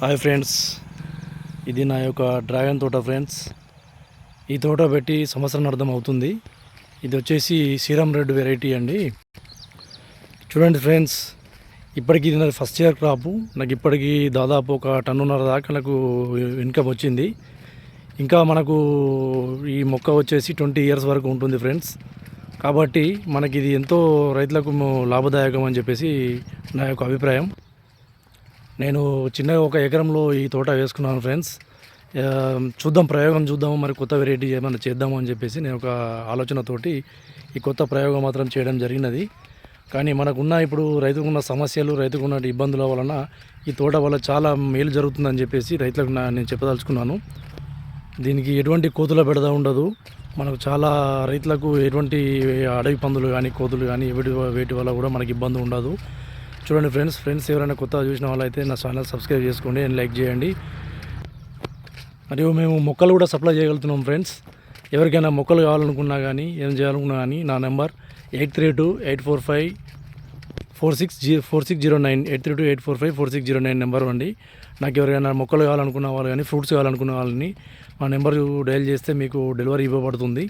Hi friends, ఇది నా యొక్క డ్రాగన్ తోట ఫ్రెండ్స్. ఈ తోట పెట్టి సంవత్సరం అర్థం అవుతుంది. ఇది వచ్చేసి శ్రీరామ్ రెడ్ వెరైటీ అండి. చూడండి ఫ్రెండ్స్, ఇప్పటికి ఇది నాది ఫస్ట్ ఇయర్ క్రాపు. నాకు ఇప్పటికీ దాదాపు 1.5 టన్నుల దాకా నాకు ఇన్కమ్ వచ్చింది. ఇంకా మనకు ఈ మొక్క వచ్చేసి 20 ఇయర్స్ వరకు ఉంటుంది ఫ్రెండ్స్. కాబట్టి మనకి ఇది ఎంతో రైతులకు లాభదాయకం అని చెప్పేసి నా యొక్క అభిప్రాయం. నేను చిన్నగా 1 ఎకరంలో ఈ తోట వేసుకున్నాను ఫ్రెండ్స్. చూద్దాం, ప్రయోగం చూద్దాము, మరి కొత్త వెరైటీ ఏమైనా చేద్దాము అని చెప్పేసి నేను ఒక ఆలోచనతోటి ఈ కొత్త ప్రయోగం మాత్రం చేయడం జరిగినది. కానీ మనకున్న ఇప్పుడు రైతుకున్న సమస్యలు, రైతుకున్న ఇబ్బందుల వలన ఈ తోట వల్ల చాలా మేలు జరుగుతుందని చెప్పేసి రైతులకు నేను చెప్పదలుచుకున్నాను. దీనికి ఎటువంటి కోతుల బెడద ఉండదు. మనకు చాలా రైతులకు ఎటువంటి అడవి పందులు కానీ, కోతులు కానీ వేటి వల్ల కూడా మనకి ఇబ్బంది ఉండదు. చూడండి ఫ్రెండ్స్, ఎవరైనా కొత్తగా చూసిన వాళ్ళైతే నా ఛానల్ సబ్స్క్రైబ్ చేసుకోండి అండ్ లైక్ చేయండి. మరియు మేము మొక్కలు కూడా సప్లై చేయగలుగుతున్నాం ఫ్రెండ్స్. ఎవరికైనా మొక్కలు కావాలనుకున్నా కానీ, ఏం చేయాలనుకున్నా కానీ నా నెంబర్ 8328454609 8328454609 నెంబర్ అండి. నాకు ఎవరైనా మొక్కలు కావాలనుకున్న వాళ్ళు కానీ, ఫ్రూట్స్ కావాలనుకున్న వాళ్ళని మా నెంబర్ డయల్ చేస్తే మీకు డెలివరీ ఇవ్వబడుతుంది.